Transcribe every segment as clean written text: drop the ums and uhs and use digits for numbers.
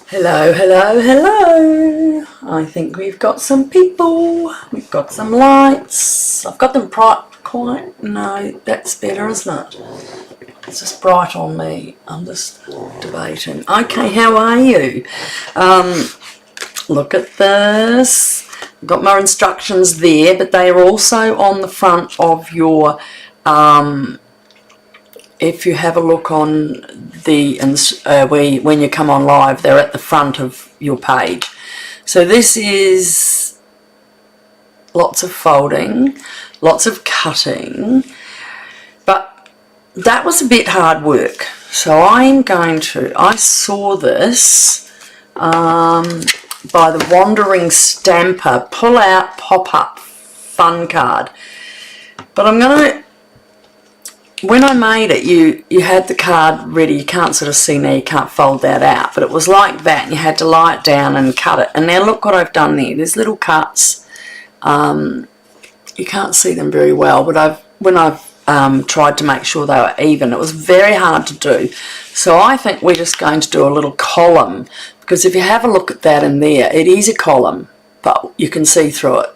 Hello, hello, hello. I think we've got some people. We've got some lights. I've got them quite. No, that's better, isn't it? It's just bright on me. I'm just debating. Okay, how are you? Look at this. I've got my instructions there, but they are also on the front of your if you have a look on the when you come on live, they're at the front of your page. So this is lots of folding, lots of cutting, but that was a bit hard work. So I saw this by the Wandering Stamper pull out pop-up fun card, but I'm going to, when I made it, you had the card ready. You can't sort of see now, you can't fold that out, but it was like that, and you had to lie it down and cut it. And now look what I've done there. There's little cuts. You can't see them very well, but when I've tried to make sure they were even, it was very hard to do. So I think we're just going to do a little column, because if you have a look at that in there, it is a column, but you can see through it.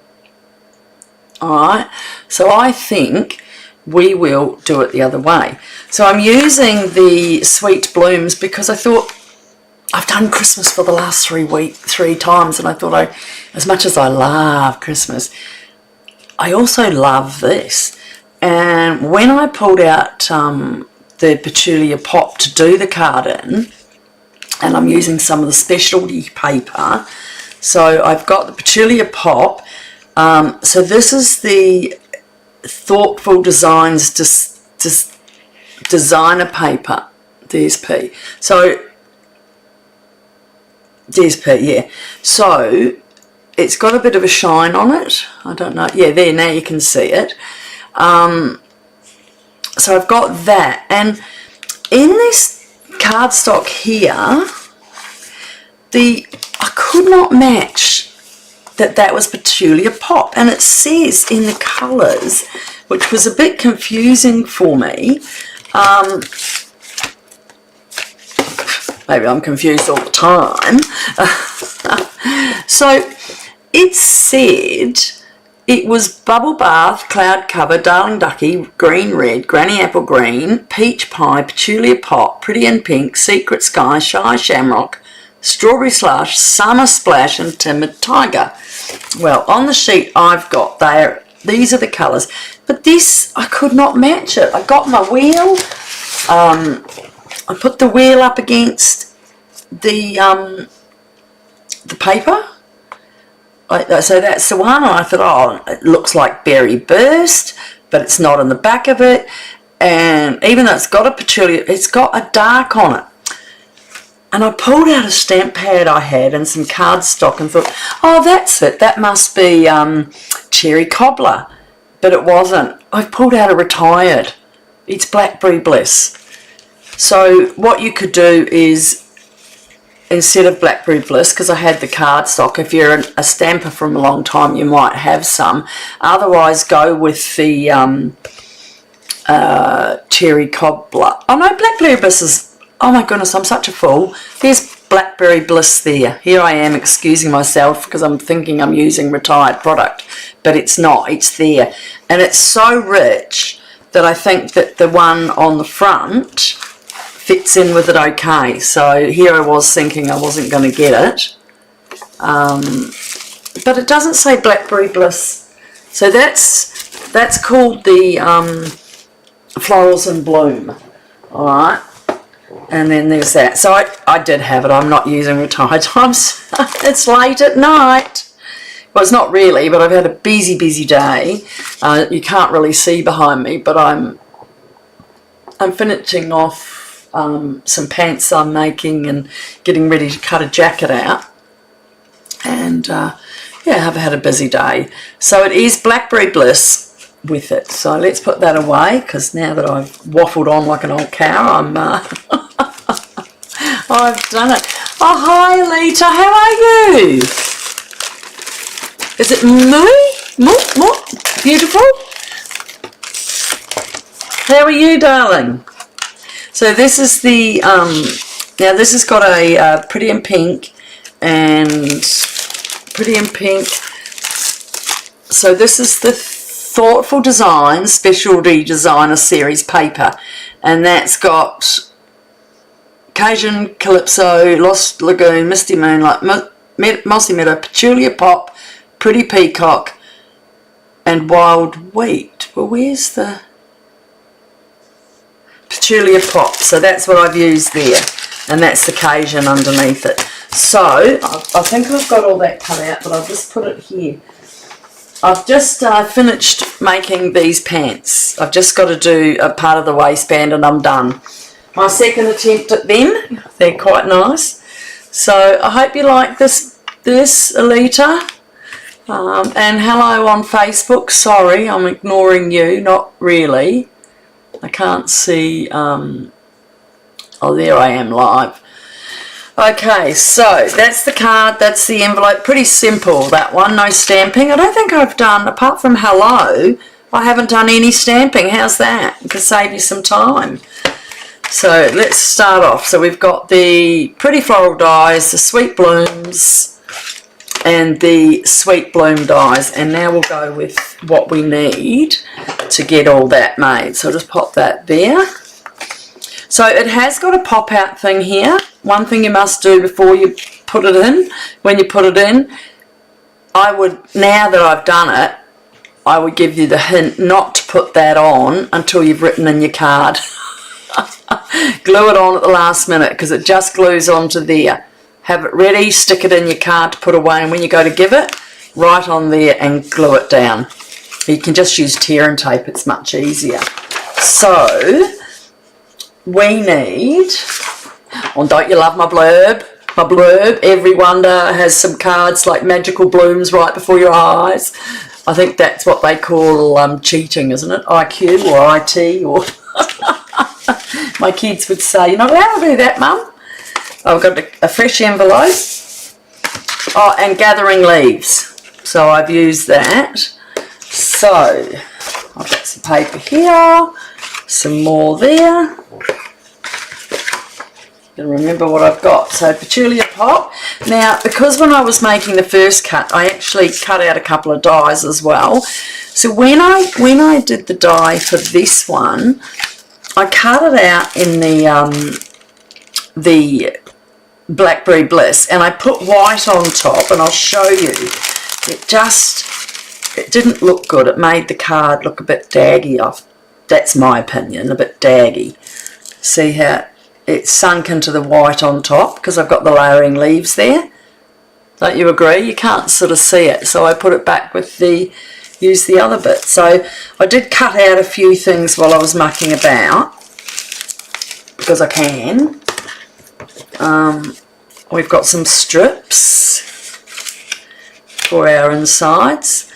Alright, so I think we will do it the other way. So I'm using the Sweet Blooms because I thought, I've done Christmas for the last 3 times, and I thought, as much as I love Christmas, I also love this. And when I pulled out the Petunia Pop to do the card in, and I'm using some of the specialty paper, so I've got the Petunia Pop. So this is the Thoughtful Designs designer paper, DSP. So DSP, yeah. So it's got a bit of a shine on it. I don't know. Yeah, there, now you can see it. So I've got that, and in this cardstock here, I could not match that was Petunia Pop, and it says in the colours, which was a bit confusing for me. Maybe I'm confused all the time. So it said it was Bubble Bath, Cloud Cover, Darling Ducky, Green Red, Granny Apple Green, Peach Pie, Petunia Pop, Pretty in Pink, Secret Sky, Shy Shamrock, Strawberry Slush, Summer Splash, and Timid Tiger. Well, on the sheet I've got there, these are the colours, but this, I could not match it. I got my wheel, I put the wheel up against the paper. So that's the one, and I thought, oh, it looks like Berry Burst, but it's not in the back of it. And even though it's got a Petunia, it's got a dark on it. And I pulled out a stamp pad I had and some cardstock and thought, oh, that's it. That must be Cherry Cobbler. But it wasn't. I've pulled out a Retired. It's Blackberry Bliss. So what you could do is, instead of Blackberry Bliss, because I had the cardstock, if you're a stamper from a long time, you might have some. Otherwise, go with the Cherry Cobbler. Oh, no, Blackberry Bliss is... Oh my goodness, I'm such a fool. There's Blackberry Bliss there. Here I am excusing myself because I'm thinking I'm using Retired product, but it's not, it's there. And it's so rich that I think that the one on the front fits in with it okay. So here I was thinking I wasn't going to get it. But it doesn't say Blackberry Bliss. So that's called the Florals in Bloom. Alright. And then there's that. So I did have it. I'm not using Retired times. It's late at night. Well, it's not really, but I've had a busy day. You can't really see behind me, but I'm finishing off some pants I'm making and getting ready to cut a jacket out. And yeah, I've had a busy day. So it is Blackberry Bliss with it. So let's put that away, because now that I've waffled on like an old cow, I'm I've done it. Oh, hi, Lita. How are you? Is it Moo? Beautiful. How are you, darling? So this is the Now this has got a Pretty in Pink and Pretty in Pink. So this is the Thoughtful Designs Specialty Designer Series paper, and that's got Cajun, Calypso, Lost Lagoon, Misty Moonlight, Mossy Meadow, Petunia Pop, Pretty Peacock, and Wild Wheat. Well, where's the Petunia Pop? So that's what I've used there, and that's the Cajun underneath it. So I think I've got all that cut out, but I'll just put it here. I've just finished making these pants. I've just got to do a part of the waistband and I'm done. My second attempt at them. They're quite nice. So I hope you like this Alita. And hello on Facebook. Sorry, I'm ignoring you. Not really. I can't see. Oh, there I am live. Okay, so that's the card, that's the envelope. Pretty simple, that one, no stamping. I don't think I've done, apart from hello, I haven't done any stamping. How's that? It could save you some time. So let's start off. So we've got the Pretty Floral dies, the Sweet Blooms, and the Sweet Bloom dies. And now we'll go with what we need to get all that made. So I'll just pop that there. So it has got a pop-out thing here. One thing you must do before you put it in, when you put it in, I would, now that I've done it, I would give you the hint not to put that on until you've written in your card. Glue it on at the last minute because it just glues onto there. Have it ready, stick it in your card to put away, and when you go to give it, right on there and glue it down. You can just use tear and tape, it's much easier. So we need, oh, don't you love my blurb? My blurb, every wonder has some cards like magical blooms right before your eyes. I think that's what they call cheating, isn't it? IQ or IT or my kids would say, you're not allowed to do that, Mum. I've got a fresh envelope. Oh, and gathering leaves. So I've used that. So I've got some paper here, some more there. Remember what I've got. So Petunia Pop. Now, because when I was making the first cut, I actually cut out a couple of dies as well. So when I did the die for this one, I cut it out in the Blackberry Bliss, and I put white on top, and I'll show you. It didn't look good. It made the card look a bit daggy off. That's my opinion, a bit daggy. See how it's sunk into the white on top because I've got the layering leaves there. Don't you agree? You can't sort of see it, so I put it back with use the other bit. So I did cut out a few things while I was mucking about because I can. We've got some strips for our insides.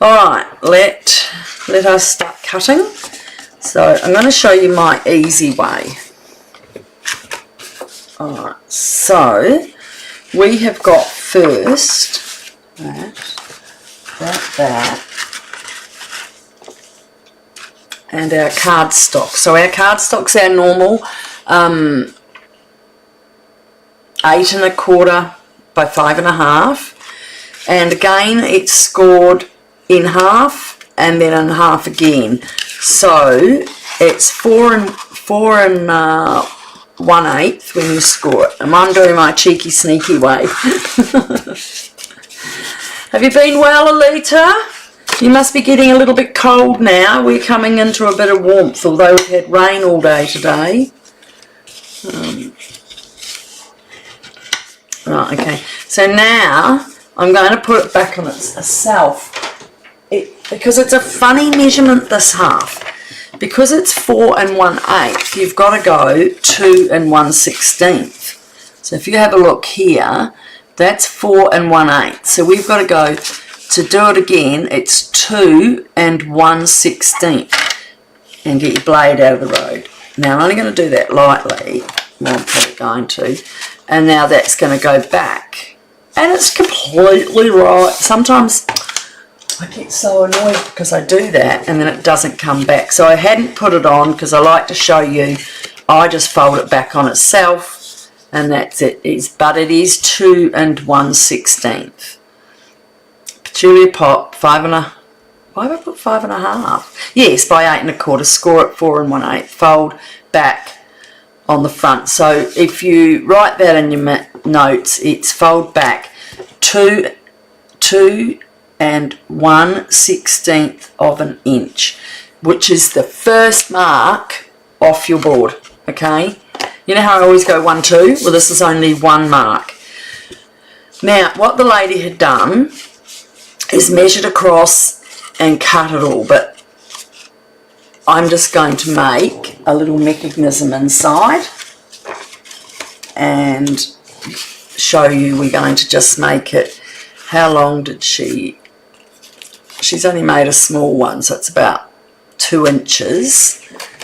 Alright, let us start cutting. So I'm going to show you my easy way. Alright, so we have got first that, and our cardstock. So our cardstock's our normal 8 1/4 by 5 1/2, and again it's scored in half and then in half again. So it's 4 1/8 when you score it. And I'm doing my cheeky sneaky way. Have you been well, Alita? You must be getting a little bit cold now. We're coming into a bit of warmth, although we've had rain all day today. Right, okay. So now I'm going to put it back on itself. Because it's a funny measurement, this half. Because it's 4 1/8, you've got to go 2 1/16. So if you have a look here, that's 4 1/8. So we've got to go, to do it again, it's 2 1/16. And get your blade out of the road. Now I'm only going to do that lightly. Well, I'm probably going to. And now that's going to go back. And it's completely right. Sometimes I get so annoyed because I do that and then it doesn't come back. So I hadn't put it on because I like to show you. I just fold it back on itself and that's it. But it is 2 1/16. Petunia Pop, 5.5. Why have I put 5.5? Yes, by 8 1/4. Score at 4 1/8. Fold back on the front. So if you write that in your notes, it's fold back 2 1/16 of an inch, which is the first mark off your board. Okay, you know how I always go 1 2. Well, this is only one mark. Now, what the lady had done is measured across and cut it all, but I'm just going to make a little mechanism inside and show you. We're going to just make it. How long did she's only made a small one, so it's about 2 inches.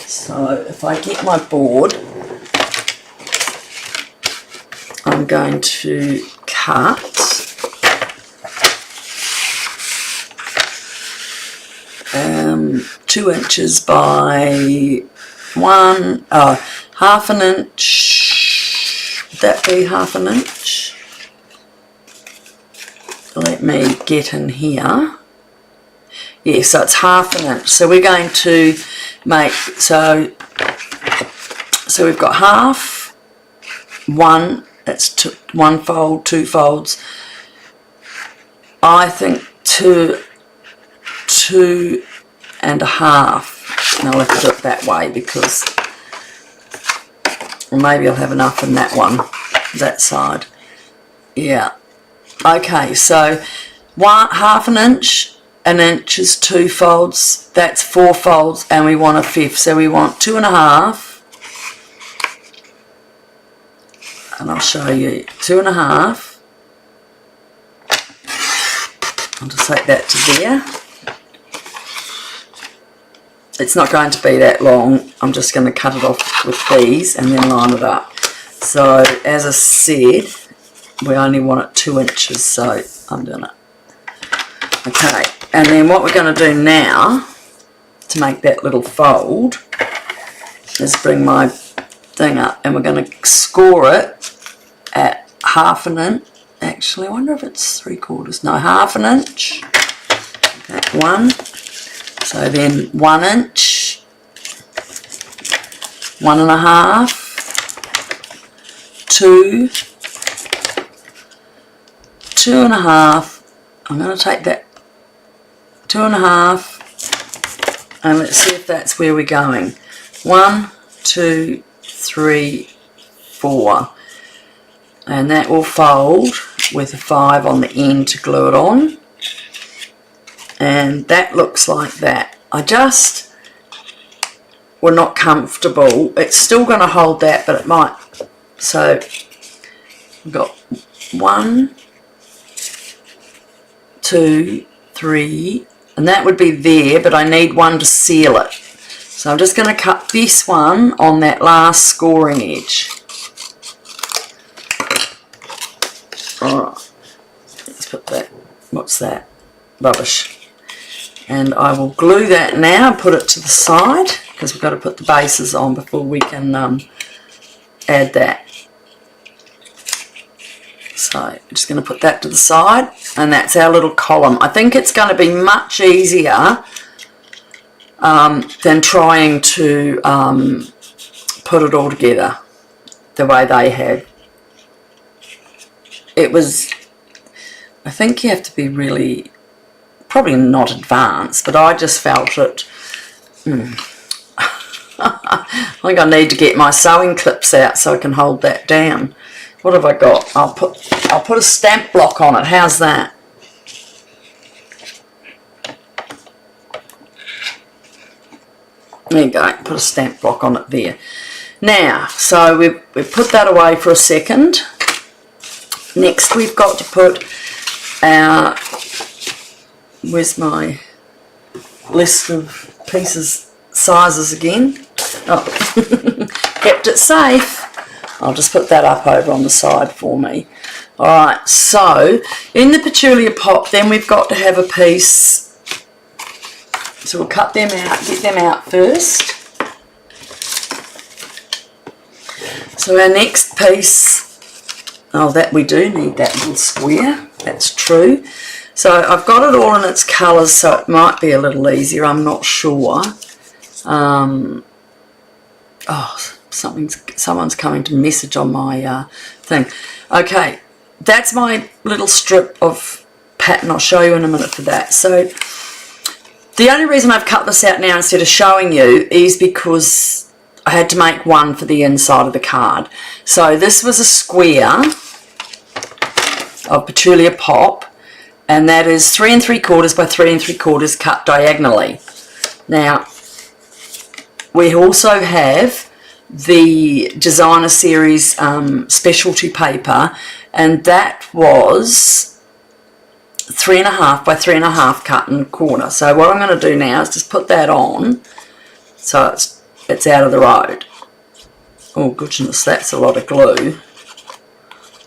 So if I get my board, I'm going to cut 2 inches by 1.5 inch. Would that be 1/2 inch? Let me get in here. Yeah, so it's 1/2 inch. So we're going to make, so we've got half, one, it's 1 fold, 2 folds. I think 2 1/2. And I'll have to do it that way because, or maybe I'll have enough in that one, that side. Yeah. Okay, so 1/2 inch, 1 inch is 2 folds, that's 4 folds, and we want 1/5, so we want 2 1/2, and I'll show you 2 1/2. I'll just take that to there. It's not going to be that long. I'm just going to cut it off with these and then line it up. So as I said, we only want it 2 inches, so I'm doing it. Okay, and then what we're going to do now to make that little fold is bring my thing up, and we're going to score it at 1/2 inch. Actually, I wonder if it's 3/4. No, 1/2 inch. Okay, 1. So then 1 inch, 1 1/2, 2, 2 1/2. I'm going to take that 2 1/2, and let's see if that's where we're going. 1, 2, 3, 4, and that will fold with a 5 on the end to glue it on. And that looks like that. We're not comfortable. It's still going to hold that, but it might. So we've got 1, 2, 3, and that would be there, but I need one to seal it. So I'm just going to cut this one on that last scoring edge. Alright, let's put that. What's that? Rubbish. And I will glue that now and put it to the side, because we've got to put the bases on before we can add that. So I'm just going to put that to the side, and that's our little column. I think it's going to be much easier than trying to put it all together the way they have. It was, I think you have to be really, probably not advanced, but I just felt it. I think I need to get my sewing clips out so I can hold that down. What have I got? I'll put a stamp block on it. How's that? There you go. Put a stamp block on it there. Now, so we've put that away for a second. Next, we've got to put our. Where's my list of pieces, sizes again? Oh, kept it safe. I'll just put that up over on the side for me. Alright, so in the Petunia Pop, then we've got to have a piece. So we'll cut them out, get them out first. So our next piece, oh, that we do need that little square, that's true. So I've got it all in its colours, so it might be a little easier, I'm not sure. Oh, someone's coming to message on my thing. Okay, that's my little strip of pattern. I'll show you in a minute for that. So the only reason I've cut this out now instead of showing you is because I had to make one for the inside of the card. So this was a square of Petunia Pop, and that is 3 3/4 by 3 3/4 cut diagonally. Now we also have the Designer Series specialty paper, and that was 3 1/2 by 3 1/2 cut in corner. So what I'm going to do now is just put that on so it's out of the road. Oh goodness, that's a lot of glue.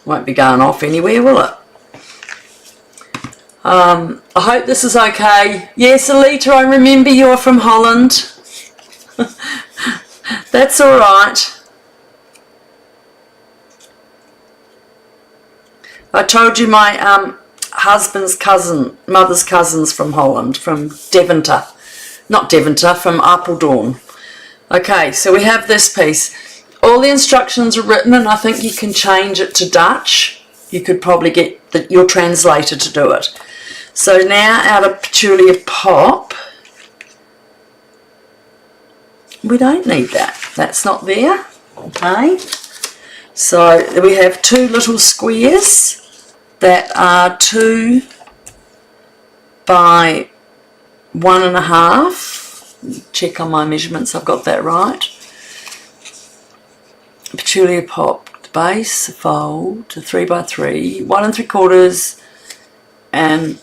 Won't be going off anywhere, will it? I hope this is okay. Yes, Alita, I remember you're from Holland. That's all right. I told you my husband's cousin, mother's cousin's from Holland, from Deventer. Not Deventer, from Apeldoorn. Okay, so we have this piece. All the instructions are written, and I think you can change it to Dutch. You could probably get your translator to do it. So now out of Petunia Pop, we don't need that. That's not there. Okay. So we have two little squares that are 2 by 1 1/2. Check on my measurements, I've got that right. Petunia Pop base, fold to 3 by 3, 1 3/4, and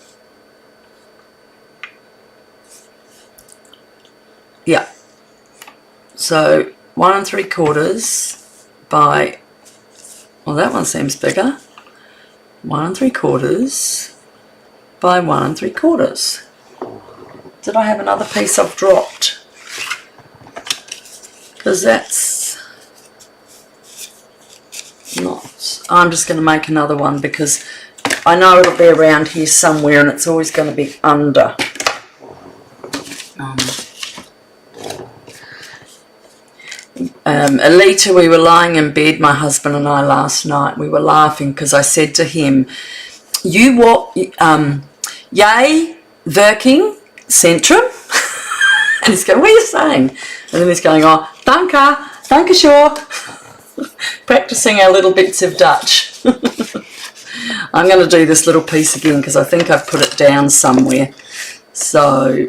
yeah. So 1 3/4 by, well, that one seems bigger. 1 3/4 by 1 3/4. Did I have another piece I've dropped? Because that's not, I'm just going to make another one because I know it'll be around here somewhere, and it's always going to be under. Alita, we were lying in bed, my husband and I, last night. We were laughing because I said to him, "You what? Yay, working centrum?" And he's going, "What are you saying?" And then he's going, "Oh, danke sure." Practicing our little bits of Dutch. I'm going to do this little piece again because I think I've put it down somewhere. So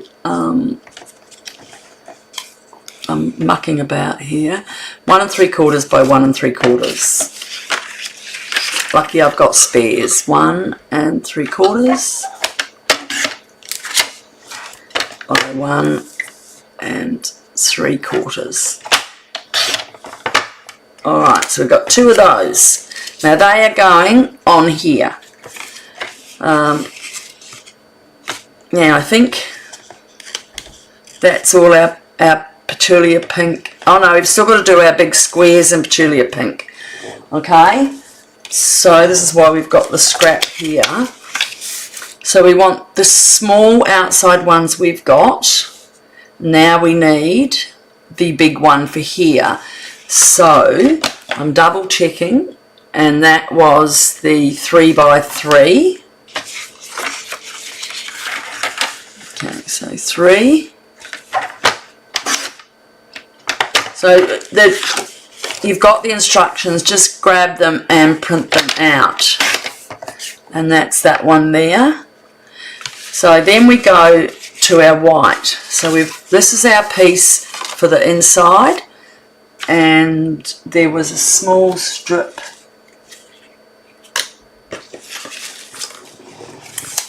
I'm mucking about here. 1 3/4 by 1 3/4. Lucky I've got spares. 1 3/4 by 1 3/4. Alright, so we've got 2 of those. Now they are going on here. Now I think that's all our Petunia pink. Oh no, we've still got to do our big squares in Petunia pink. Okay, so this is why we've got the scrap here. So we want the small outside ones we've got. Now we need the big one for here. So I'm double checking, and that was the 3 by 3. Okay, so 3. So you've got the instructions, just grab them and print them out. And that's that one there. So then we go to our white. So this is our piece for the inside, and there was a small strip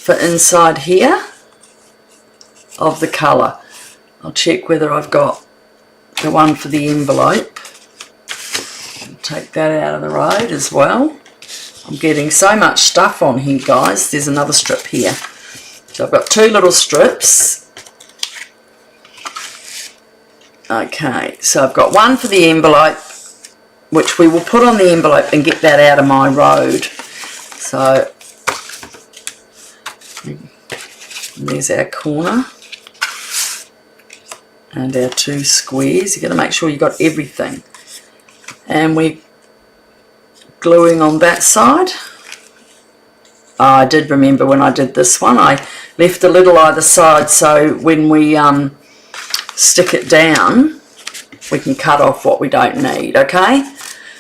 for inside here of the colour. I'll check whether I've got the one for the envelope. Take that out of the road as well. I'm getting so much stuff on here, guys. There's another strip here. So I've got 2 little strips. Okay, so I've got one for the envelope which we will put on the envelope and get that out of my road. So there's our corner and our 2 squares. You've got to make sure you've got everything. And we're gluing on that side. Oh, I did remember when I did this one, I left a little either side so when we stick it down, we can cut off what we don't need, okay?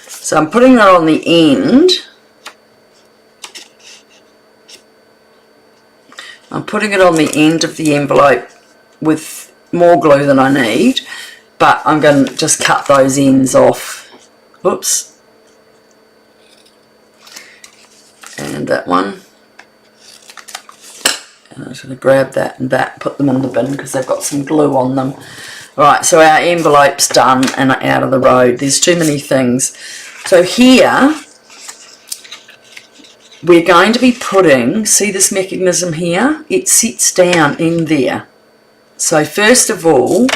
So I'm putting that on the end. I'm putting it on the end of the envelope with more glue than I need, but I'm going to just cut those ends off. Whoops. And that one. And I'm just going to grab that and that, put them in the bin because they've got some glue on them. Right, so our envelope's done and out of the road. There's too many things. So here, we're going to be putting, see this mechanism here? It sits down in there. So first of all,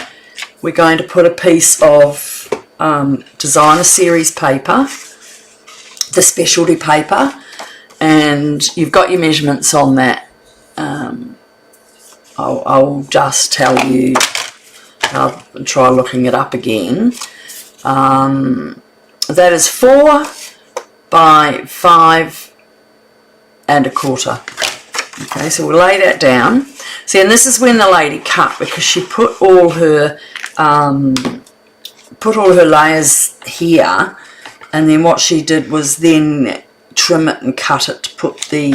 we're going to put a piece of designer series paper, the specialty paper, and you've got your measurements on that. I'll just tell you, I'll try looking it up again. That is 4 by 5 1/4. Okay, so we'll lay that down. See, and this is when the lady cut, because she put all her layers here, and then what she did was then trim it and cut it to put the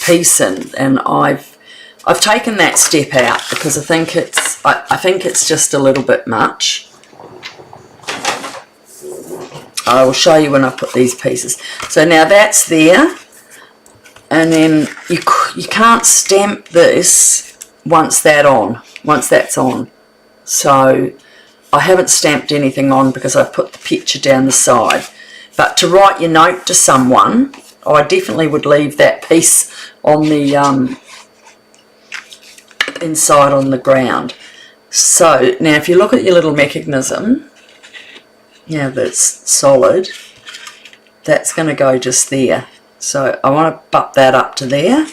piece in. And I've taken that step out because I think it's just a little bit much. I will show you when I put these pieces. So now that's there, and then you can't stamp this once that's on. So I haven't stamped anything on because I put the picture down the side. But to write your note to someone, I definitely would leave that piece on the inside on the ground. So now if you look at your little mechanism, yeah, that's solid, that's going to go just there. So I want to butt that up to there.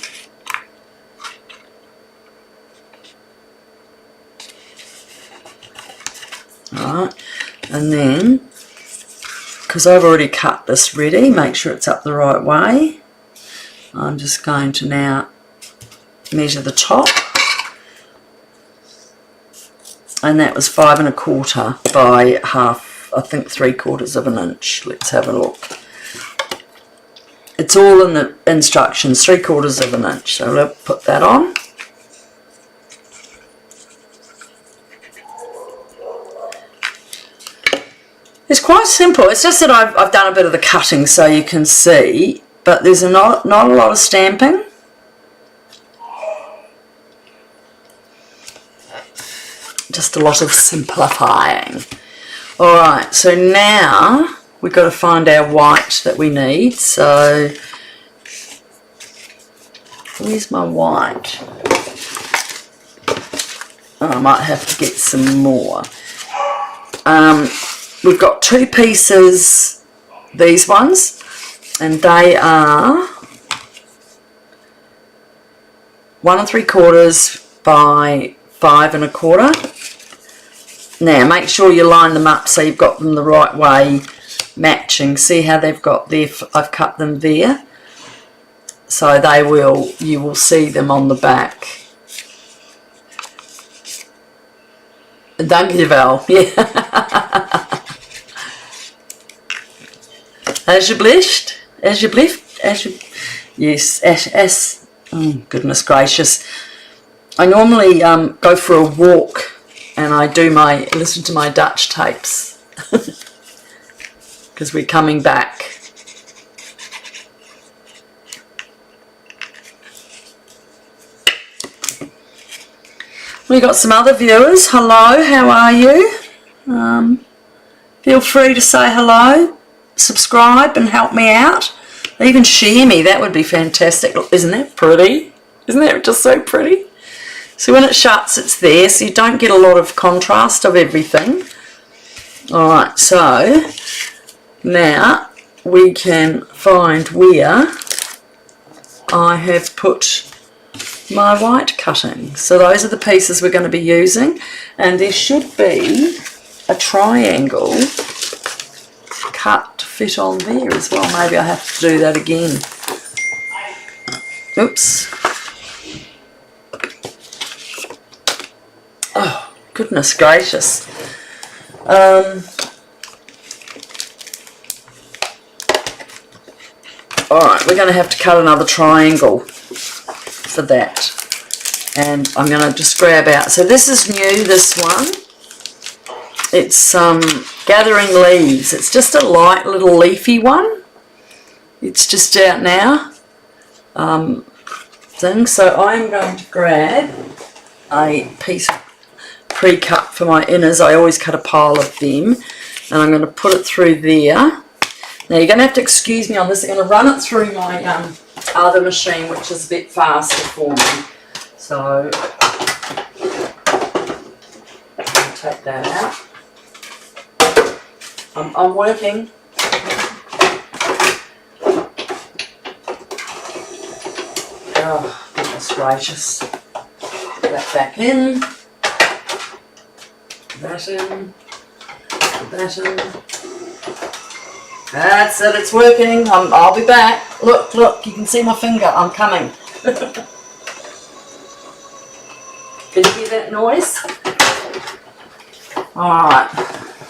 Alright, and then, because I've already cut this ready, make sure it's up the right way, I'm just going to now measure the top. And that was 5 1/4 by half, I think 3/4 of an inch. Let's have a look. It's all in the instructions, 3/4 of an inch. So we'll put that on. It's quite simple. It's just that I've done a bit of the cutting so you can see, but there's not a lot of stamping. Just a lot of simplifying. Alright, so now we've got to find our white that we need. So where's my white? Oh, I might have to get some more. We've got 2 pieces, these ones, and they are 1 3/4 by 5 1/4. Now make sure you line them up so you've got them the right way, matching. See how they've got there? I've cut them there, so you will see them on the back. Dankjewel. Yeah. Alsjeblieft. Yes, oh goodness gracious. I normally go for a walk and I listen to my Dutch tapes because we're coming back. We got some other viewers. Hello, how are you? Feel free to say hello, subscribe and help me out. Even share me, that would be fantastic. Look, isn't that pretty? Isn't that just so pretty? So when it shuts, it's there, so you don't get a lot of contrast of everything. Alright, so now we can find where I have put my white cutting. So those are the pieces we're going to be using, and there should be a triangle cut to fit on there as well. Maybe I have to do that again. Oops. Oh, goodness gracious. Alright, we're going to have to cut another triangle for that. And I'm going to just grab out. So this is new, this one. It's Gathering Leaves. It's just a light little leafy one. It's just out now. So I'm going to grab a piece pre-cut for my inners. I always cut a pile of them, and I'm going to put it through there. Now you're going to have to excuse me on this. I'm going to run it through my other machine, which is a bit faster for me. So I'll take that out. I'm working. Oh, goodness gracious. Put that back in. That in. That in. That's it, it's working. I'll be back. Look, look, you can see my finger. I'm coming. Can you hear that noise? Alright.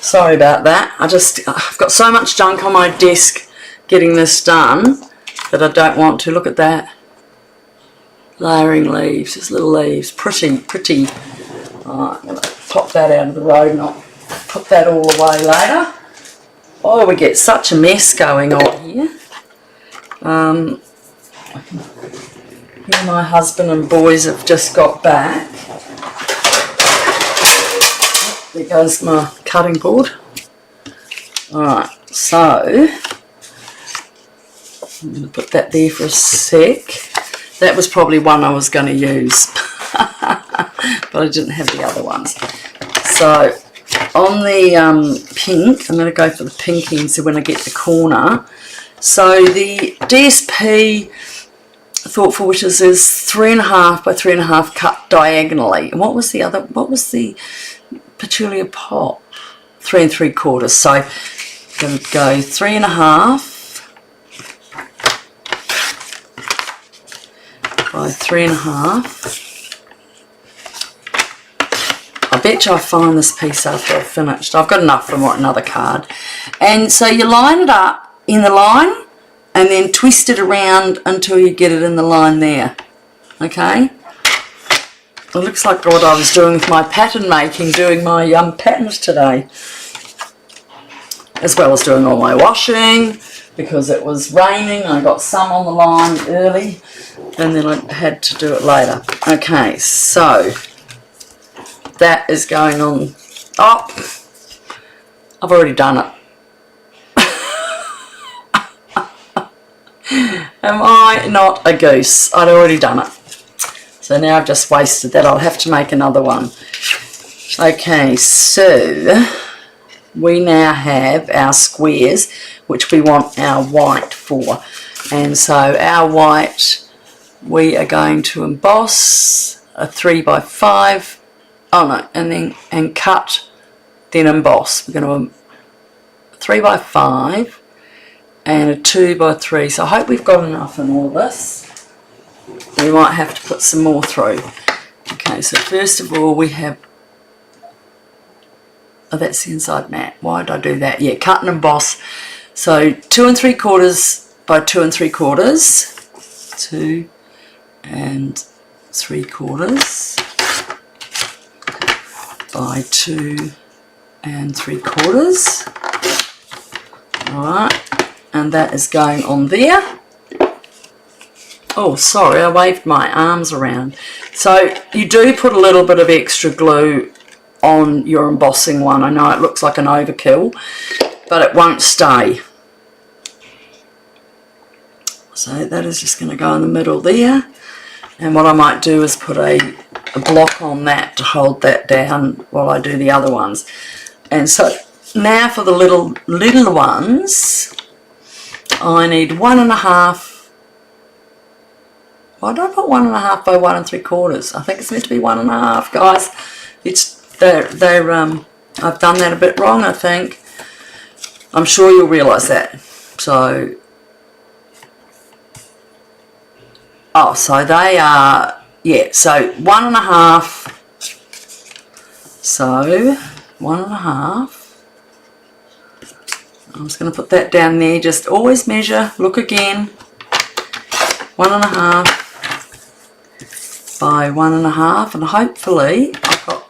Sorry about that. I've got so much junk on my desk getting this done that I don't want to. Look at that. Layering leaves, just little leaves. Pretty, pretty. Alright, I'm going to pop that out of the road and I'll put that all away later. Oh, we get such a mess going on here. My husband and boys have just got back. There goes my cutting board. Alright, so I'm going to put that there for a sec. That was probably one I was going to use, but I didn't have the other ones. So on the pink, I'm going to go for the pink end so when I get the corner. So the DSP Thoughtful Wishes is 3.5 by 3.5 cut diagonally. And what was the other? What was the Petunia Pop? 3 3/4. So I'm going to go 3.5 by 3.5. I bet you I'll find this piece after I've finished. I've got enough for another card. And so you line it up in the line and then twist it around until you get it in the line there. Okay? It looks like what I was doing with my pattern making, doing my patterns today. As well as doing all my washing, because it was raining. I got some on the line early and then I had to do it later. Okay, so that is going on. Oh, I've already done it. Am I not a goose? I'd already done it. So now I've just wasted that. I'll have to make another one. Okay, so we now have our squares, which we want our white for. And so our white, we are going to emboss a 3 by 5. Oh no, and cut, then emboss. We're going to 3 by 5 and a 2 by 3. So I hope we've got enough in all this. We might have to put some more through. Okay, so first of all we have, oh, that's the inside mat. Why did I do that? Yeah, cut and emboss. So 2 3/4 by 2 3/4. 2 3/4 by 2 3/4. Alright, and that is going on there. Oh, sorry, I waved my arms around. So you do put a little bit of extra glue on your embossing one. I know it looks like an overkill, but it won't stay. So that is just going to go in the middle there. And what I might do is put a block on that to hold that down while I do the other ones. And so now for the little ones, I need 1.5. Why don't I put 1.5 by 1 3/4? I think it's meant to be 1.5, guys. I've done that a bit wrong, I think. I'm sure you'll realise that. So, so they are, yeah, so 1.5. So, 1.5. I'm just going to put that down there. Just always measure, look again. 1.5 by 1.5, and hopefully I've got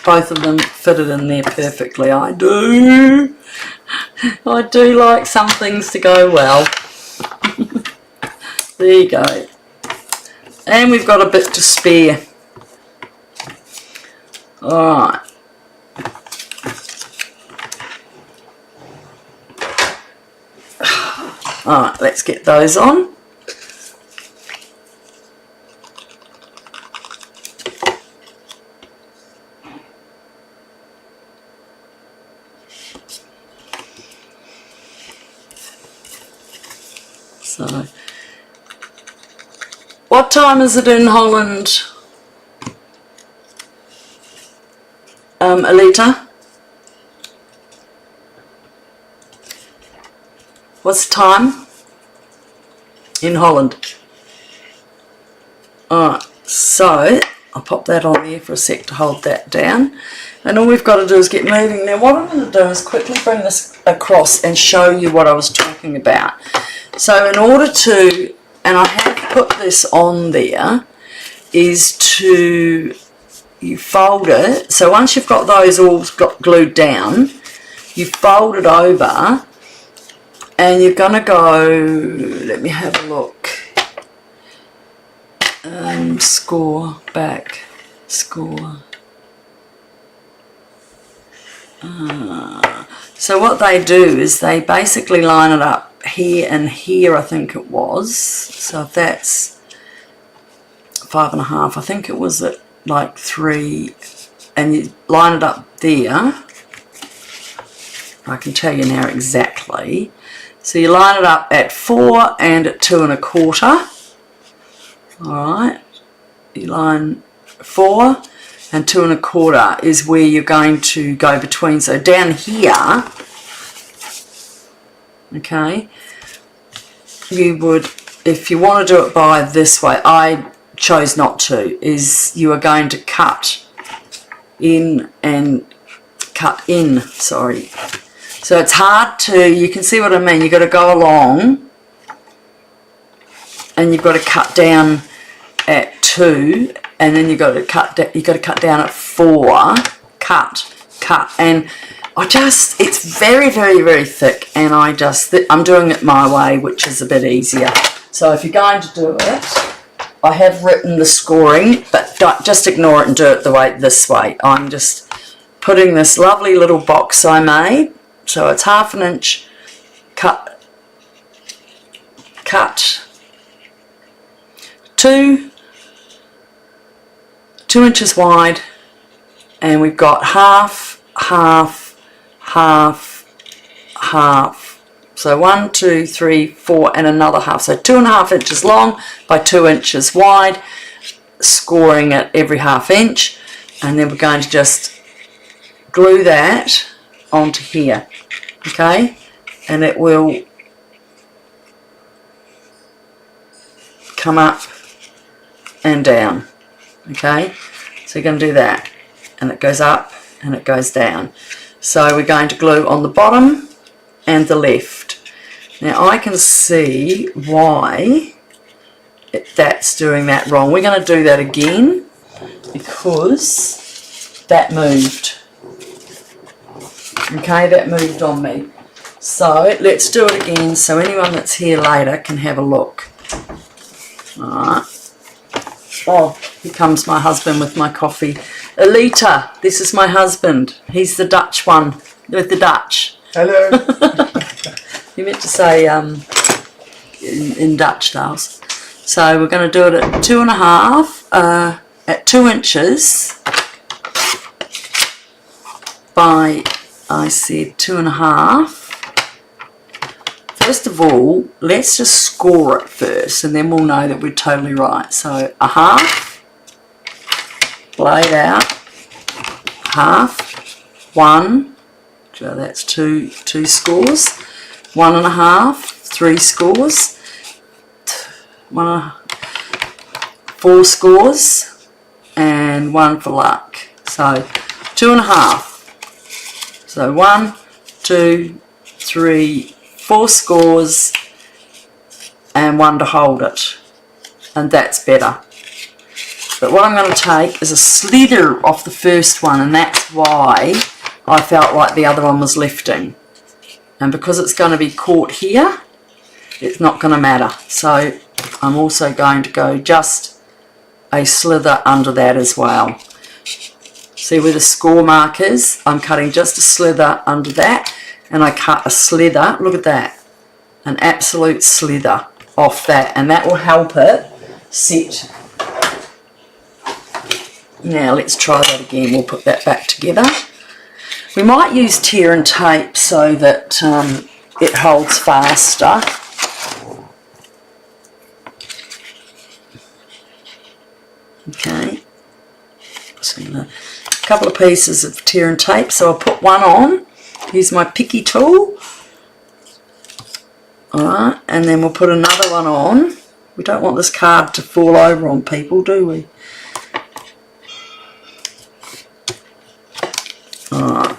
both of them fitted in there perfectly. I do like some things to go well. There you go. And we've got a bit to spare. Alright. Alright, let's get those on. So, what time is it in Holland, Alita? What's the time in Holland? Alright, so I'll pop that on there for a sec to hold that down. And all we've got to do is get moving. Now what I'm going to do is quickly bring this across and show you what I was talking about. So in order to, and I have put this on there, is to, you fold it. So once you've got those all glued down, you fold it over and you're going to go, let me have a look, score back, score. So what they do is they basically line it up here and here, I think it was. So if that's 5.5, I think it was at like 3, and you line it up there. I can tell you now exactly. So you line it up at 4 and at 2 1/4. Alright, you line 4 and 2 1/4 is where you're going to go between. So down here, okay, you would, if you want to do it by this way, I chose not to, is you are going to cut in and cut in, sorry. So it's hard to, you can see what I mean, you've got to go along and you've got to cut down at 2, and then you've got to cut down at 4, cut, and I just, it's very, very, very thick, and I'm doing it my way, which is a bit easier. So if you're going to do it, I have written the scoring, but don't, just ignore it and do it this way. I'm just putting this lovely little box I made, so it's 1/2 inch cut, 2 inches wide, and we've got half, half, half, half. So 1, 2, 3, 4, and another half. So 2.5 inches long by 2 inches wide, scoring at every 1/2 inch, and then we're going to just glue that onto here, okay, and it will come up and down, okay. So you're going to do that, and it goes up and it goes down. So we're going to glue on the bottom and the left. Now I can see why that's doing that wrong. We're going to do that again because that moved. Okay, that moved on me. So let's do it again so anyone that's here later can have a look. Alright. Oh, here comes my husband with my coffee. Alita, this is my husband. He's the Dutch one with the Dutch. Hello. You meant to say in Dutch, Dales. So we're going to do it at 2.5, at 2 inches by I said 2.5. First of all, let's just score it first, and then we'll know that we're totally right. So a half, blade out, half, 1, so that's two scores, 1.5, 3 scores, 4 scores, and 1 for luck. So 2.5. So 1, 2, 3, 4 scores, and 1 to hold it, and that's better. But what I'm going to take is a slither off the first one, and that's why I felt like the other one was lifting. And because it's going to be caught here, it's not going to matter. So I'm also going to go just a slither under that as well. See where the score mark is? I'm cutting just a slither under that, and I cut a slither, look at that, an absolute slither off that, and that will help it sit. Now let's try that again. We'll put that back together. We might use tear and tape so that it holds faster. Okay, so a couple of pieces of tear and tape, so I'll put one on, use my picky tool. Alright, and then we'll put another one on. We don't want this card to fall over on people, do we? Alright.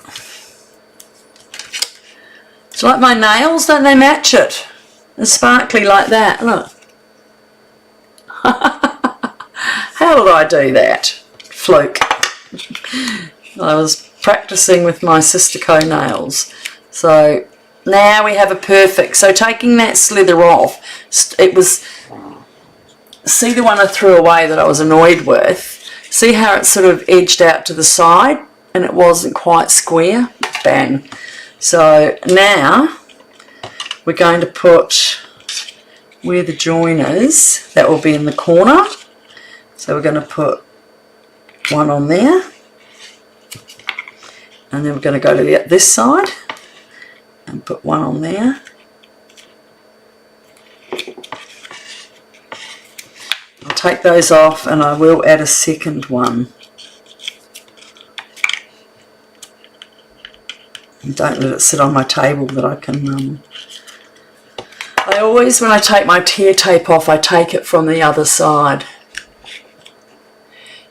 It's like my nails, don't they match it? They're sparkly like that, look. How did I do that? Fluke. I was practicing with my Sister Co nails. So now we have a perfect. So taking that slither off, it was, see the one I threw away that I was annoyed with? See how it sort of edged out to the side and it wasn't quite square? Bang. So now we're going to put where the join is, that will be in the corner. So we're going to put one on there, and then we're going to go to this side and put one on there. I'll take those off and I will add a second one. And don't let it sit on my table that I can... I always, when I take my tear tape off, I take it from the other side.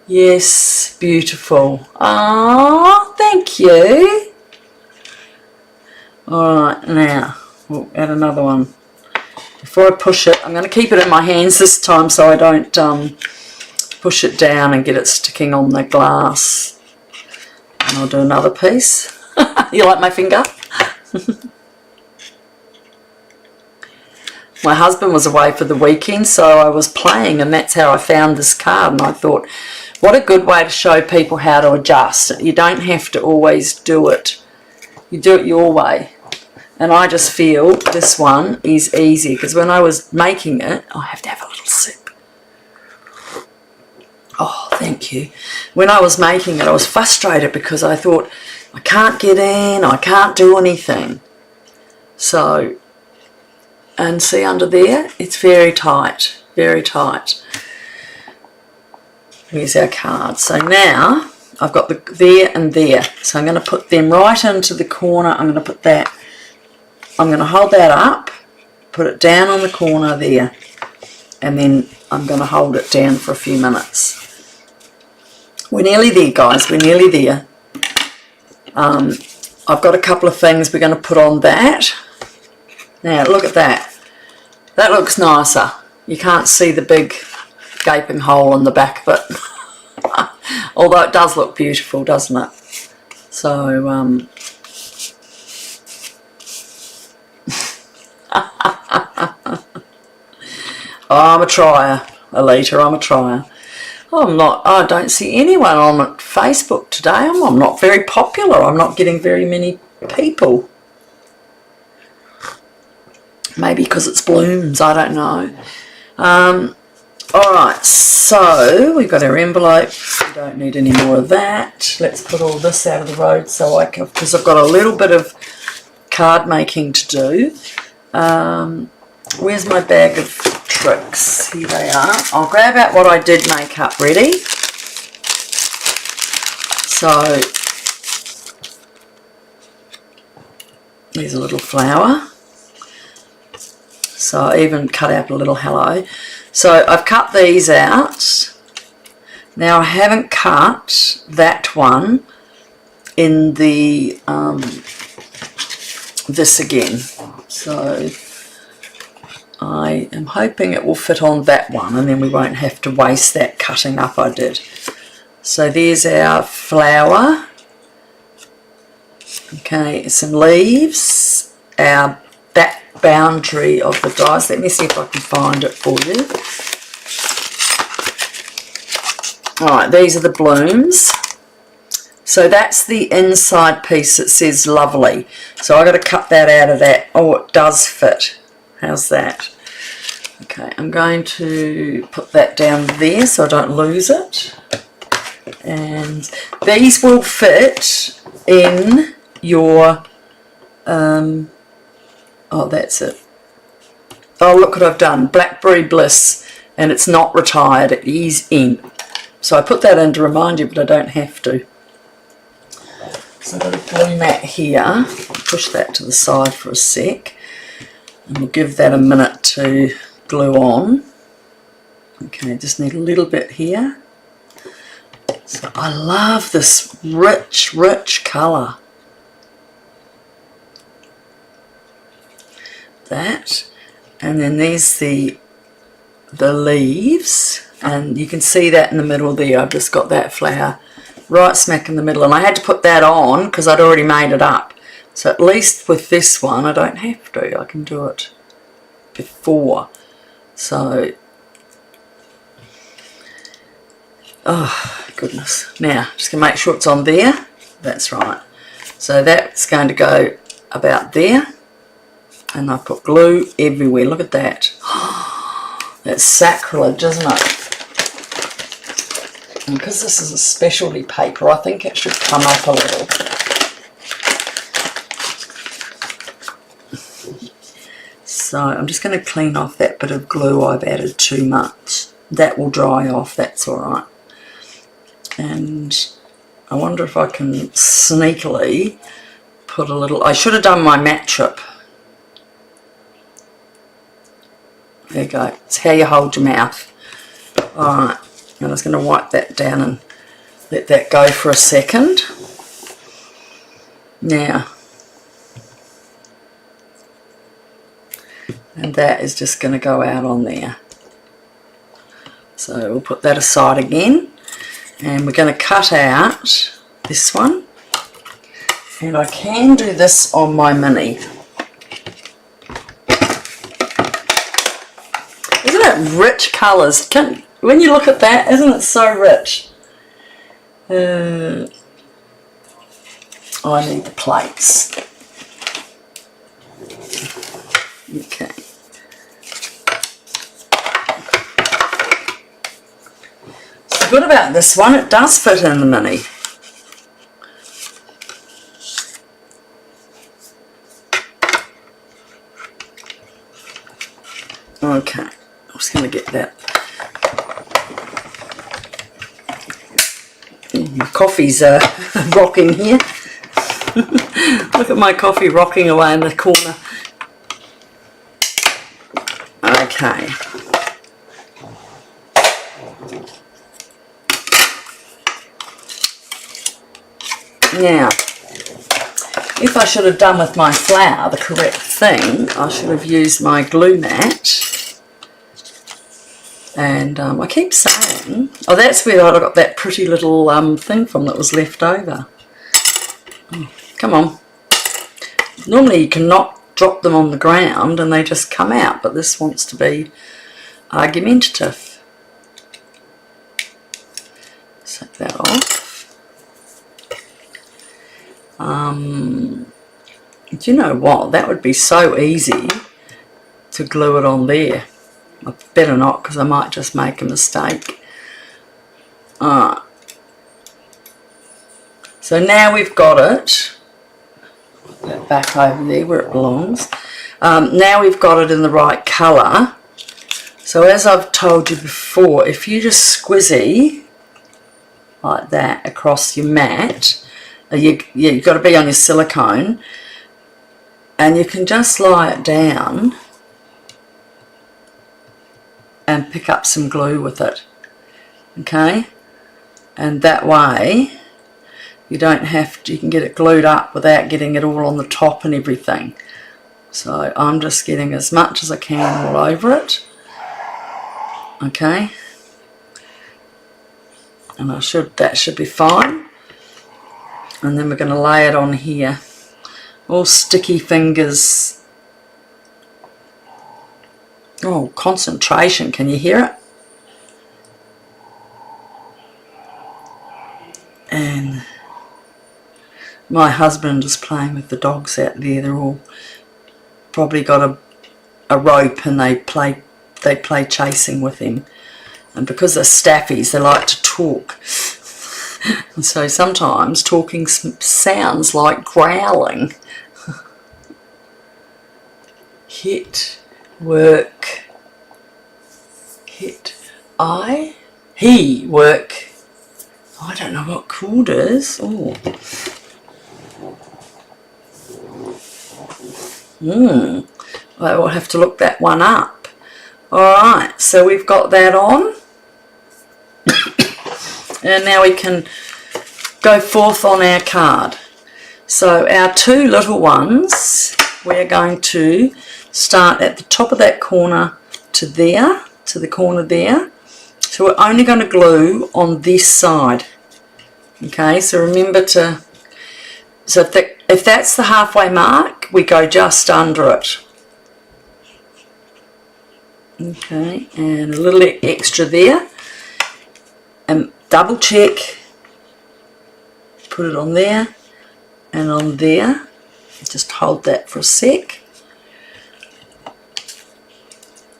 Yes, beautiful. Ah, thank you. Alright, now we'll add another one. Before I push it, I'm going to keep it in my hands this time so I don't push it down and get it sticking on the glass. And I'll do another piece. You like my finger? My husband was away for the weekend, so I was playing, and that's how I found this card, and I thought, what a good way to show people how to adjust. You don't have to always do it. You do it your way. And I just feel this one is easy, because when I was making it, I have to have a little sip. Oh, thank you. When I was making it, I was frustrated because I thought, I can't get in, I can't do anything. So, and see under there, it's very tight, very tight. Here's our card. So now I've got the there and there. So I'm going to put them right into the corner. I'm going to put that, I'm going to hold that up, put it down on the corner there, and then I'm going to hold it down for a few minutes. We're nearly there, guys, we're nearly there. I've got a couple of things we're going to put on that. Now look at that. That looks nicer. You can't see the big gaping hole in the back of it. Although it does look beautiful, doesn't it? So, I'm a trier, Alita, I'm a trier. I don't see anyone on Facebook today. I'm not very popular. I'm not getting very many people. Maybe because it's blooms, I don't know. Alright, so we've got our envelope. We don't need any more of that. Let's put all this out of the road so I can, because I've got a little bit of card making to do. Where's my bag of tricks? Here they are. I'll grab out what I did make up ready. So there's a little flower. So I even cut out a little hello. So I've cut these out. Now I haven't cut that one in the this again. So I am hoping it will fit on that one and then we won't have to waste that cutting up I did. So there's our flower. Okay, some leaves, our back boundary of the dies. Let me see if I can find it for you. Alright, these are the blooms. So that's the inside piece that says lovely. So I've got to cut that out of that. Oh, it does fit. How's that? Okay, I'm going to put that down there so I don't lose it. And these will fit in your oh, that's it. Oh, look what I've done. Blackberry Bliss, and it's not retired, it is in. So I put that in to remind you, but I don't have to. So I've got a glue mat here. I'll push that to the side for a sec. And we'll give that a minute to glue on. Okay, just need a little bit here. So I love this rich, rich colour. That, and then there's the leaves, and you can see that in the middle there. I've just got that flower right smack in the middle, and I had to put that on because I'd already made it up. So at least with this one I don't have to, I can do it before. So oh goodness, now just gonna make sure it's on there. That's right, so that's going to go about there. And I put glue everywhere. Look at that. That's sacrilege, isn't it? And because this is a specialty paper, I think it should come up a little. So I'm just going to clean off that bit of glue I've added too much. That will dry off, that's alright. And I wonder if I can sneakily put a little... I should have done my matte strip. There you go. It's how you hold your mouth. Alright, I'm just going to wipe that down and let that go for a second. Now, and that is just going to go out on there. So we'll put that aside again. And we're going to cut out this one. And I can do this on my mini. Isn't it rich colours? When you look at that, isn't it so rich? Oh, I need the plates. Okay. So good about this one, it does fit in the mini. Okay, I'm just going to get that. My coffee's rocking here. Look at my coffee rocking away in the corner. Okay. Now, if I should have done with my flower the correct thing, I should have used my glue mat. And I keep saying, oh, that's where I got that pretty little thing from that was left over. Oh, come on. Normally you cannot drop them on the ground and they just come out, but this wants to be argumentative. Take that off. Do you know what? That would be so easy to glue it on there. I better not, because I might just make a mistake. Alright. So now we've got it. Put that back over there where it belongs. Now we've got it in the right colour. So as I've told you before, if you just squizzy like that across your mat, you've got to be on your silicone, and you can just lie it down and pick up some glue with it, okay? And that way you don't have to, you can get it glued up without getting it all on the top and everything. So I'm just getting as much as I can all over it, okay? And that should be fine. And then we're going to lay it on here. All sticky fingers. Oh, concentration, can you hear it? And my husband is playing with the dogs out there. They're all probably got a rope, and they play chasing with him. And because they're staffies, they like to talk. And so sometimes talking sounds like growling. Hit, work, hit, he, work. I don't know what called is. Oh. I will have to look that one up. Alright, so we've got that on. And now we can go forth on our card. So our two little ones, we're going to start at the top of that corner to there, to the corner there. So we're only going to glue on this side. Okay, so remember to, so if that's the halfway mark, we go just under it. Okay, and a little extra there. And double check, put it on there and on there. Just hold that for a sec.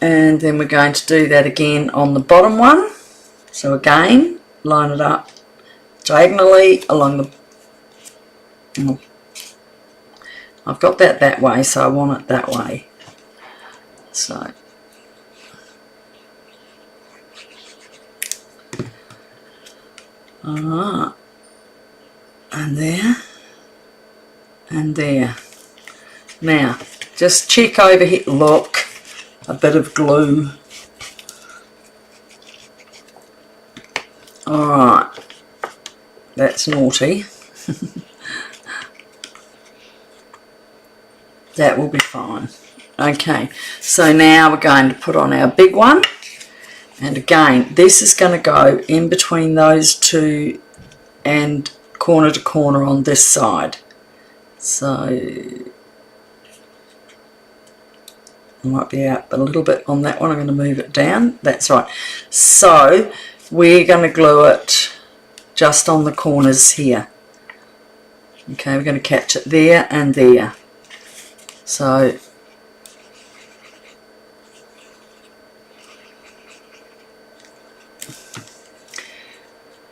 And then we're going to do that again on the bottom one. So again, line it up diagonally along the... I've got that way, so I want it that way. So... Alright, and there, and there. Now, just check over here. Look, a bit of glue. Alright, that's naughty. That will be fine. Okay, so now we're going to put on our big one. And again, this is going to go in between those two and corner to corner on this side. So, I might be out a little bit on that one. I'm going to move it down. That's right. So, we're going to glue it just on the corners here. Okay, we're going to catch it there and there. So,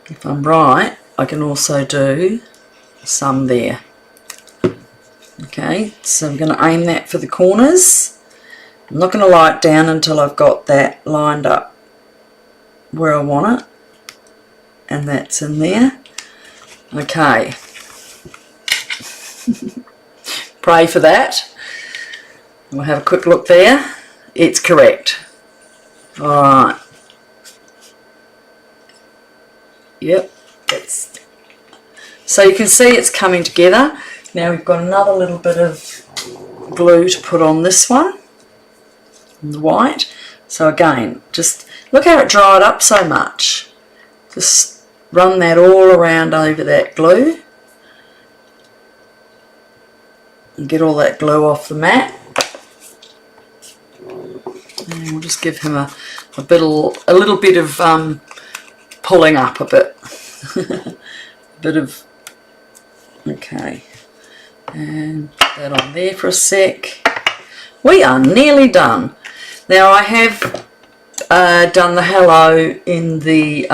if I'm right, I can also do some there. Okay, so I'm going to aim that for the corners. I'm not going to lie it down until I've got that lined up where I want it. And that's in there. Okay. Pray for that. We'll have a quick look there. It's correct. Alright. Yep, so you can see it's coming together. Now we've got another little bit of glue to put on this one, the white. So again, just look how it dried up so much. Just run that all around over that glue and get all that glue off the mat. And we'll just give him a little bit of pulling up a bit. Bit of, okay, and put that on there for a sec. We are nearly done. Now I have done the hello in the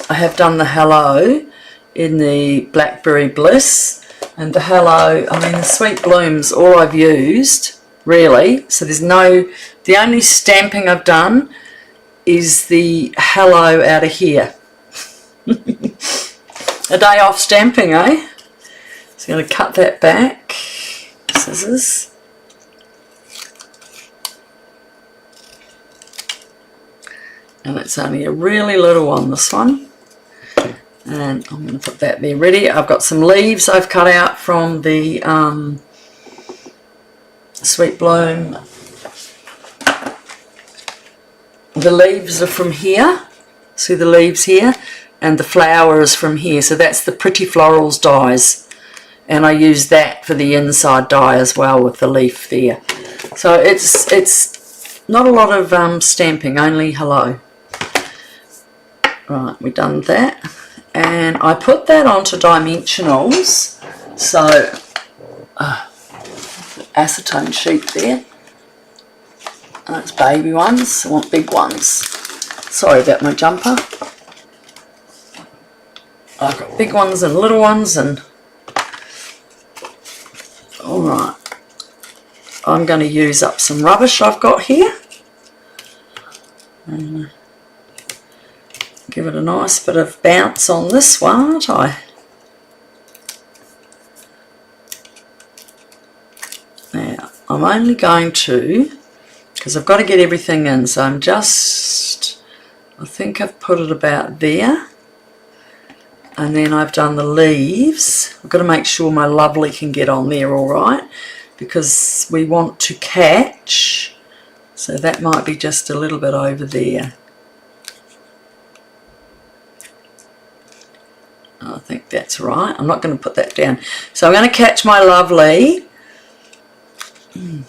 I have done the hello in the Blackberry Bliss, and the hello, I mean the Sweet Blooms, all I've used really, so there's no, the only stamping I've done is the hello out of here. A day off stamping, eh? Just going to cut that back, scissors. And it's only a really little one, this one. And I'm going to put that there ready. I've got some leaves I've cut out from the Sweet Bloom. The leaves are from here. See the leaves here? And the flower is from here. So that's the Pretty Florals dies. And I use that for the inside die as well with the leaf there. So it's not a lot of stamping, only hello. Right, we've done that. And I put that onto dimensionals, so acetone sheet there. That's baby ones, I want big ones. Sorry about my jumper. I've got big ones and little ones, and alright, I'm going to use up some rubbish I've got here. And give it a nice bit of bounce on this one, aren't I? Now, I'm only going to, because I've got to get everything in, so I'm just, I think I've put it about there. And then I've done the leaves. I've got to make sure my lovely can get on there all right, because we want to catch, so that might be just a little bit over there. I think that's right. I'm not going to put that down. So I'm going to catch my lovely. I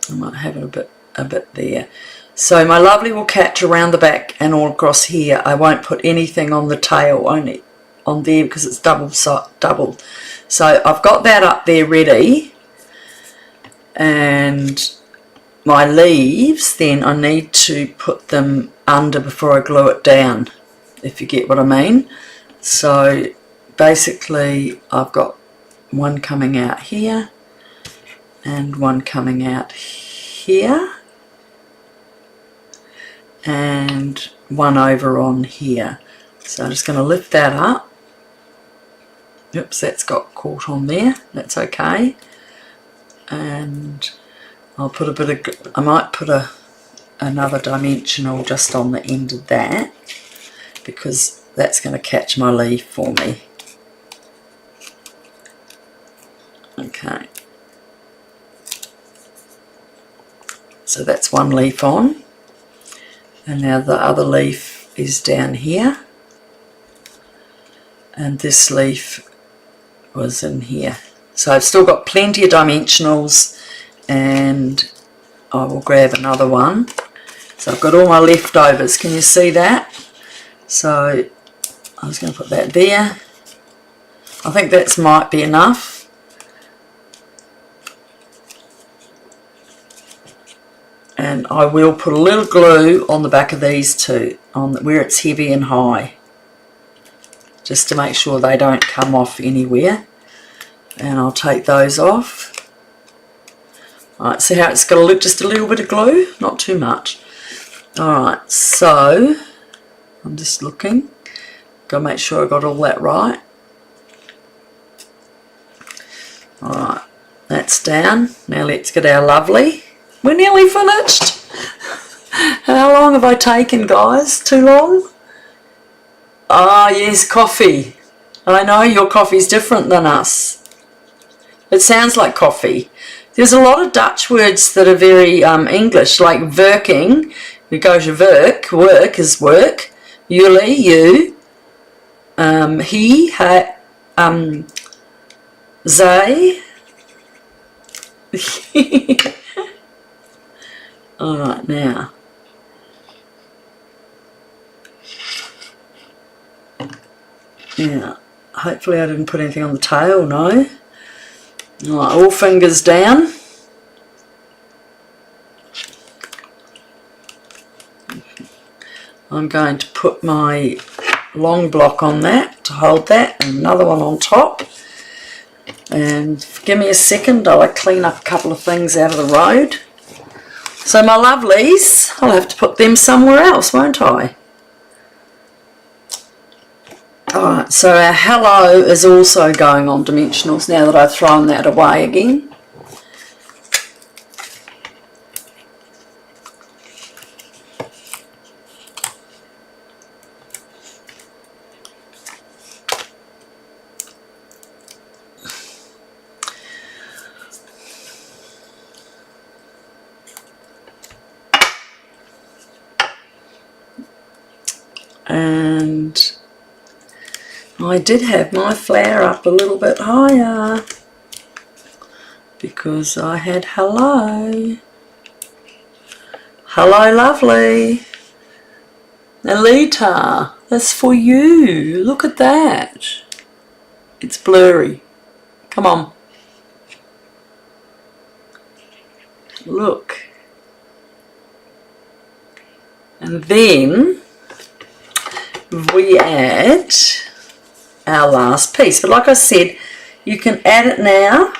might have it a bit there. So my lovely will catch around the back and all across here. I won't put anything on the tail, only on there because it's double. So I've got that up there ready. And my leaves, then I need to put them under before I glue it down, if you get what I mean. So basically I've got one coming out here and one coming out here and one over on here. So I'm just going to lift that up. Oops, that's got caught on there. That's okay. And I'll put a bit of, I might put another dimensional just on the end of that, because that's going to catch my leaf for me. Okay. So that's one leaf on. And now the other leaf is down here. And this leaf was in here. So I've still got plenty of dimensionals, and I will grab another one. So I've got all my leftovers, can you see that? So I was going to put that there. I think that might be enough. And I will put a little glue on the back of these two, on where it's heavy and high, just to make sure they don't come off anywhere. And I'll take those off. Alright, see how it's got just a little bit of glue? Not too much. Alright, so I'm just looking. Got to make sure I got all that right. Alright, that's down. Now let's get our lovely. We're nearly finished. How long have I taken, guys? Too long? Ah, yes, coffee. I know your coffee's different than us. It sounds like coffee. There's a lot of Dutch words that are very English, like werking. Because you work, work is work. Jullie, you. He, zij. Alright, now. Yeah, hopefully I didn't put anything on the tail, no. Alright, all fingers down. I'm going to put my long block on that to hold that, and another one on top. And give me a second, I'll clean up a couple of things out of the road. So my lovelies, I'll have to put them somewhere else, won't I? Alright, so our hello is also going on dimensionals now that I've thrown that away again. And I did have my flower up a little bit higher because I had hello. Hello, lovely. Alita, that's for you. Look at that. It's blurry. Come on. Look. And then we add our last piece, but like I said, you can add it now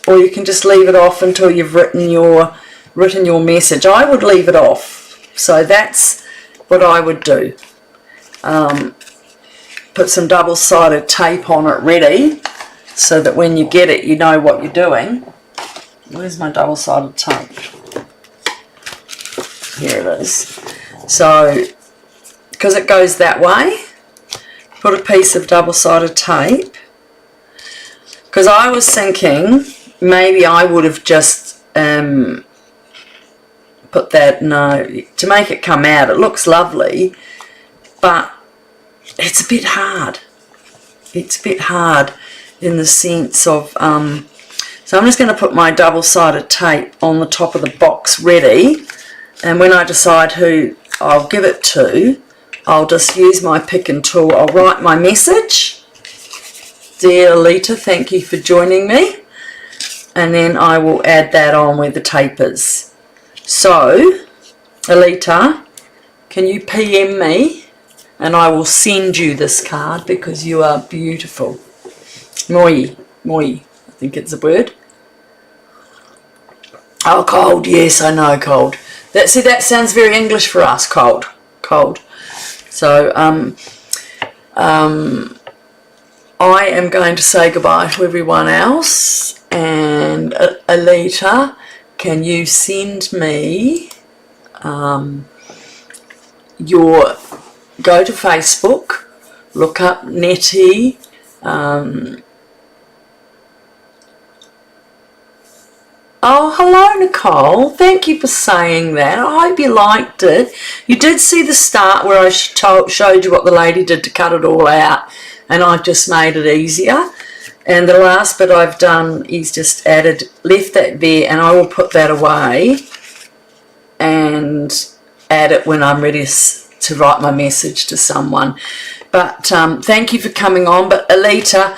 or you can just leave it off until you've written your message. I would leave it off, so that's what I would do. Put some double-sided tape on it ready so that when you get it you know what you're doing. Where's my double-sided tape? Here it is. So because it goes that way, put a piece of double-sided tape, because I was thinking maybe I would have just put that, no, to make it come out. It looks lovely, but it's a bit hard. It's a bit hard in the sense of, so I'm just going to put my double-sided tape on the top of the box ready, and when I decide who I'll give it to, I'll just use my pick and tool. I'll write my message. Dear Alita, thank you for joining me. And then I will add that on where the tape is. So, Alita, can you PM me? And I will send you this card because you are beautiful. Moi, I think it's a word. Oh, cold. Yes, I know, cold. See, that sounds very English for us, cold. So, I am going to say goodbye to everyone else, and Alita, can you send me go to Facebook, look up Nette, oh, hello Nicole, thank you for saying that. I hope you liked it. You did see the start where I showed you what the lady did to cut it all out, and I've just made it easier. And the last bit I've done is just left that there, and I will put that away and add it when I'm ready to write my message to someone. But thank you for coming on. But Alita,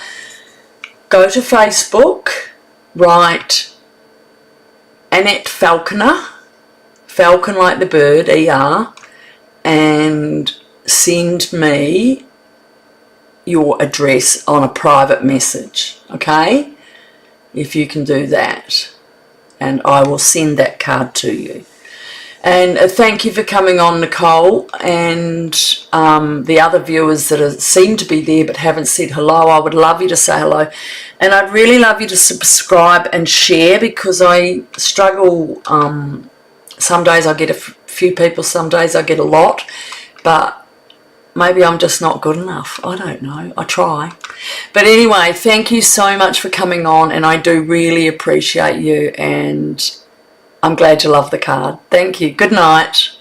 go to Facebook, write Annette Falconer, Falcon like the bird, ER, and send me your address on a private message, okay? If you can do that, and I will send that card to you. And thank you for coming on, Nicole, and the other viewers that seem to be there but haven't said hello. I would love you to say hello, and I'd really love you to subscribe and share, because I struggle. Some days I get a few people, some days I get a lot, but maybe I'm just not good enough. I don't know. I try. But anyway, thank you so much for coming on, and I do really appreciate you, and I'm glad you love the card. Thank you. Good night.